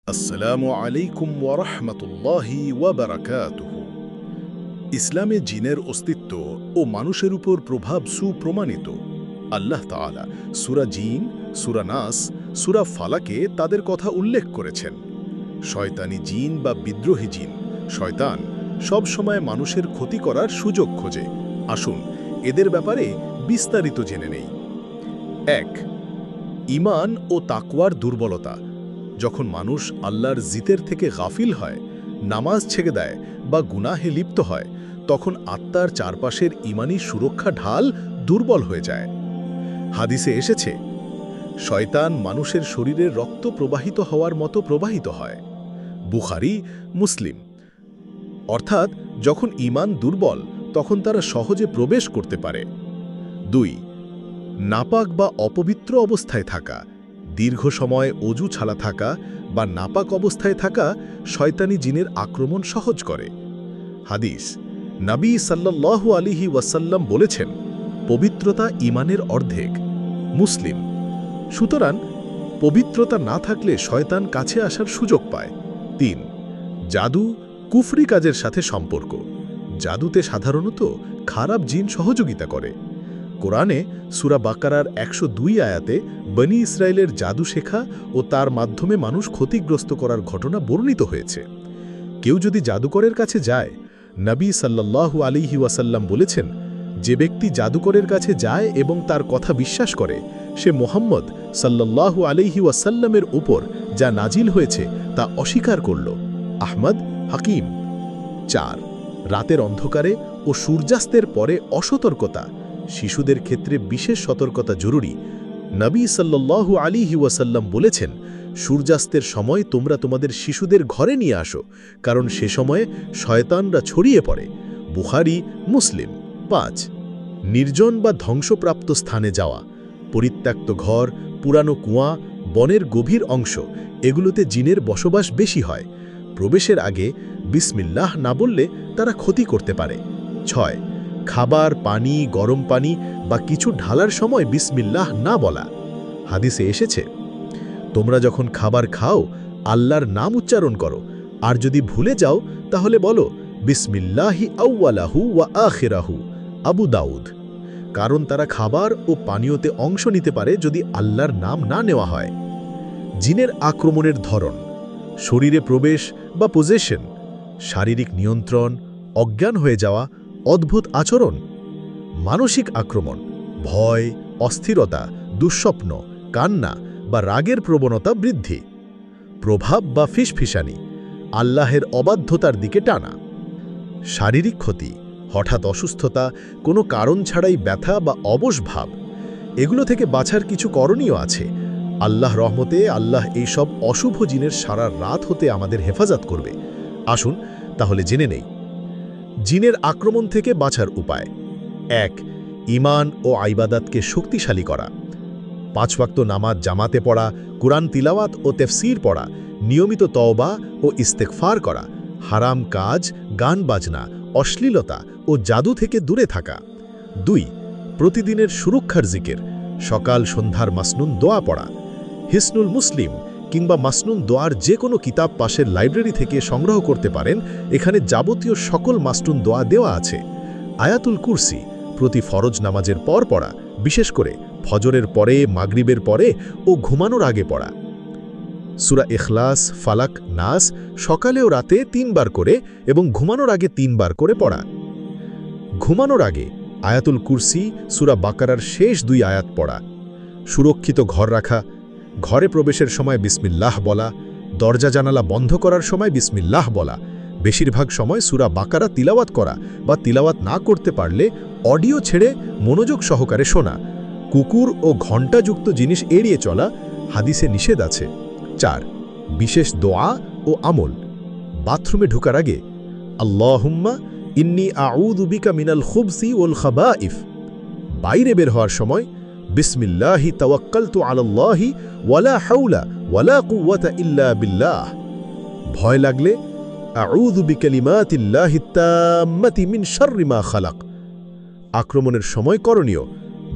আসসালামু আলাইকুম ওয়া রাহমাতুল্লাহি ওয়া বারাকাতুহু। ইসলামে জিনের অস্তিত্ব ও মানুষের উপর প্রভাব সুপ্রমাণিত। আল্লাহ তাআলা সূরা জিন, সূরা নাস, সূরা ফালাকে তাদের কথা উল্লেখ করেছেন। শয়তানি জিন বা বিদ্রোহী জিন, শয়তান সব সময় মানুষের ক্ষতি করার সুযোগ খোঁজে। আসুন এদের ব্যাপারে বিস্তারিত জেনে নেই। ১. ঈমান ও তাকওয়ার দুর্বলতা। যখন মানুষ আল্লাহর জিতের থেকে গাফিল হয়, নামাজ ছেড়ে দেয় বা গুনাহে লিপ্ত হয়, তখন আত্মার চারপাশের ঈমানী সুরক্ষা ঢাল দুর্বল হয়ে যায়। হাদিসে এসেছে, শয়তান মানুষের শরীরে রক্ত প্রবাহিত হওয়ার মতো প্রবাহিত হয়। বুখারী, মুসলিম। অর্থাৎ যখন ঈমান দুর্বল, তখন তারা সহজে প্রবেশ করতে পারে। ২. নাপাক বা অপবিত্র অবস্থায় থাকা। দীর্ঘ সময় অজু ছাড়া থাকা বা নাপাক অবস্থায় থাকা শয়তানি জিনের আক্রমণ সহজ করে। হাদিস, নবী সাল্লাল্লাহু আলাইহি ওয়াসাল্লাম বলেছেন, পবিত্রতা ঈমানের অর্ধেক। মুসলিম। সুতরাং পবিত্রতা না থাকলে শয়তান কাছে আসার সুযোগ পায়। ৩. জাদু, কুফরি কাজের সাথে সম্পর্ক। জাদুতে সাধারণত খারাপ জিন সহযোগিতা করে। কোরআনে সূরা বাকারার ১০২ আয়াতে বনী ইসরায়েলের জাদু শেখা ও তার মাধ্যমে মানুষ ক্ষতিগ্রস্ত করার ঘটনা বর্ণিত হয়েছে। কেউ যদি জাদুকরের কাছে যায়, নবী সাল্লাল্লাহু আলাইহি ওয়াসাল্লাম বলেছেন, যে ব্যক্তি জাদুকরের কাছে যায় এবং তার কথা বিশ্বাস করে, সে মুহাম্মদ সাল্লাল্লাহু আলাইহি ওয়াসাল্লামের উপর যা নাজিল হয়েছে তা অস্বীকার করল। আহমদ, হাকিম। ৪. রাতের অন্ধকারে ও সূর্যাস্তের পরে অসতর্কতা। শিশুদের ক্ষেত্রে বিশেষ সতর্কতা জরুরি। নবী সাল্লাল্লাহু আলাইহি ওয়াসাল্লাম বলেছেন, সূর্যাস্তের সময় তোমরা তোমাদের শিশুদের ঘরে নিয়ে আসো, কারণ সে সময়ে শয়তানরা ছড়িয়ে পড়ে। বুখারী, মুসলিম। ৫. নির্জন বা ধ্বংসপ্রাপ্ত স্থানে যাওয়া। পরিত্যক্ত ঘর, পুরানো কুয়া, বনের গভীর অংশ, এগুলোতে জিনের বসবাস বেশি হয়। প্রবেশের আগে বিসমিল্লাহ না বললে তারা ক্ষতি করতে পারে। ৬. খাবার, পানি, গরম পানি বা কিছু ঢালার সময় বিসমিল্লাহ না বলা। হাদিসে এসেছে, তোমরা যখন খাবার খাও আল্লাহর নাম উচ্চারণ করো, আর যদি ভুলে যাও তাহলে বলো বিসমিল্লাহি আউয়ালাহু ওয়া আখিরাহু। আবু দাউদ। কারণ তারা খাবার ও পানীয়তে অংশ নিতে পারে যদি আল্লাহর নাম না নেওয়া হয়। জিনের আক্রমণের ধরন। শরীরে প্রবেশ বা পজেশন, শারীরিক নিয়ন্ত্রণ, অজ্ঞান হয়ে যাওয়া, অদ্ভুত আচরণ। মানসিক আক্রমণ, ভয়, অস্থিরতা, দুঃস্বপ্ন, কান্না বা রাগের প্রবণতা বৃদ্ধি। প্রভাব বা ফিসফিসানি, আল্লাহের অবাধ্যতার দিকে টানা। শারীরিক ক্ষতি, হঠাৎ অসুস্থতা, কোনো কারণ ছাড়াই ব্যথা বা অবশ ভাব। এগুলো থেকে বাঁচার কিছু করণীয় আছে। আল্লাহ রহমতে আল্লাহ এই সব অশুভ জিনের সারা রাত হতে আমাদের হেফাজত করবে। আসুন তাহলে জেনে নেই জিনের আক্রমণ থেকে বাঁচার উপায়। ১. ঈমান ও ইবাদতকে শক্তিশালী করা। ৫ ওয়াক্ত নামাজ জামাতে পড়া, কুরআন তিলাওয়াত ও তাফসীর পড়া, নিয়মিত তওবা ও ইস্তেগফার করা, হারাম কাজ, গান বাজনা, অশ্লীলতা ও জাদু থেকে দূরে থাকা। ২. প্রতিদিনের সুরক্ষার জিকির, সকাল সন্ধ্যার মাসনুন দোয়া পড়া। হিসনুল মুসলিম কিংবা মাসনুন দোয়ার যে কোনো কিতাব পাশের লাইব্রেরি থেকে সংগ্রহ করতে পারেন। এখানে যাবতীয় সকল মাসনুন দোয়া দেওয়া আছে। আয়াতুল কুরসি প্রতি ফরজ নামাজের পর পড়া, বিশেষ করে ফজরের পরে, মাগরিবের পরে ও ঘুমানোর আগে পড়া। সূরা ইখলাস, ফালাক, নাস সকালে ও রাতে ৩ বার করে এবং ঘুমানোর আগে ৩ বার করে পড়া। ঘুমানোর আগে আয়াতুল কুরসি, সূরা বাকারার শেষ ২ আয়াত পড়া। সুরক্ষিত ঘর রাখা, ঘরে প্রবেশের সময় বিসমিল্লাহ বলা, দরজা জানালা বন্ধ করার সময় বিসমিল্লাহ বলা। বেশিরভাগ সময় সূরা বাকারা তিলাওয়াত করা বা তিলাওয়াত না করতে পারলে অডিও ছেড়ে মনোযোগ সহকারে শোনা। কুকুর ও ঘণ্টাযুক্ত জিনিস এড়িয়ে চলা, হাদিসে নিষেধ আছে। ৪. বিশেষ দোয়া ও আমল। বাথরুমে ঢোকার আগে আল্লাহুম্মা ইন্নী আউযু বিকা মিনাল খুবসি ওয়াল খাবাইফ। বাইরে বের হওয়ার সময় বিসমিল্লাহি তাওয়াক্কালতু আলাল্লাহি ওয়ালা হাওলা ওয়ালা কুওয়াতা ইল্লা বিল্লাহ। ভয় লাগলে আউযু বিকালিমাতিল্লাহি তাম্মাতি মিন শাররি মা খালাক। আক্রমণের সময় করণীয়,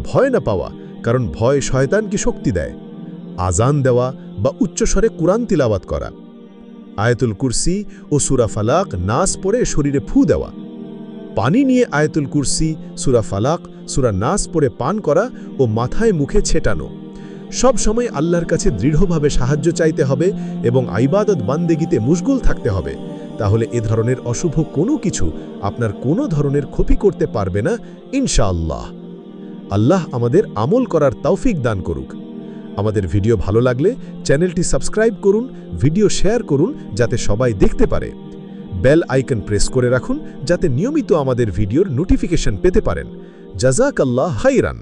ভয় না পাওয়া, কারণ ভয় শয়তানকে শক্তি দেয়। আজান দেওয়া বা উচ্চস্বরে কুরআন তিলাওয়াত করা। আয়াতুল কুরসি ও সূরা ফালাক নাস পড়ে শরীরে ফু দেওয়া, পানি নিয়ে আয়াতুল কুরসি, সূরা ফালাক, সূরা নাস পড়ে পান করা ও মাথায় মুখে ছেটানো। সব সময় আল্লাহর কাছে দৃঢ়ভাবে সাহায্য চাইতে হবে এবং ইবাদত বান্দেগিতে মশগুল থাকতে হবে। তাহলে এ ধরনের অশুভ কোনো কিছু আপনার কোনো ধরনের ক্ষতি করতে পারবে না ইনশাআল্লাহ। আল্লাহ আমাদের আমল করার তৌফিক দান করুক। আমাদের ভিডিও ভালো লাগলে চ্যানেলটি সাবস্ক্রাইব করুন, ভিডিও শেয়ার করুন যাতে সবাই দেখতে পারে। বেল আইকন প্রেস করে রাখুন যাতে নিয়মিত আমাদের ভিডিওর নোটিফিকেশন পেতে পারেন। জাযাকাল্লাহ খাইরান।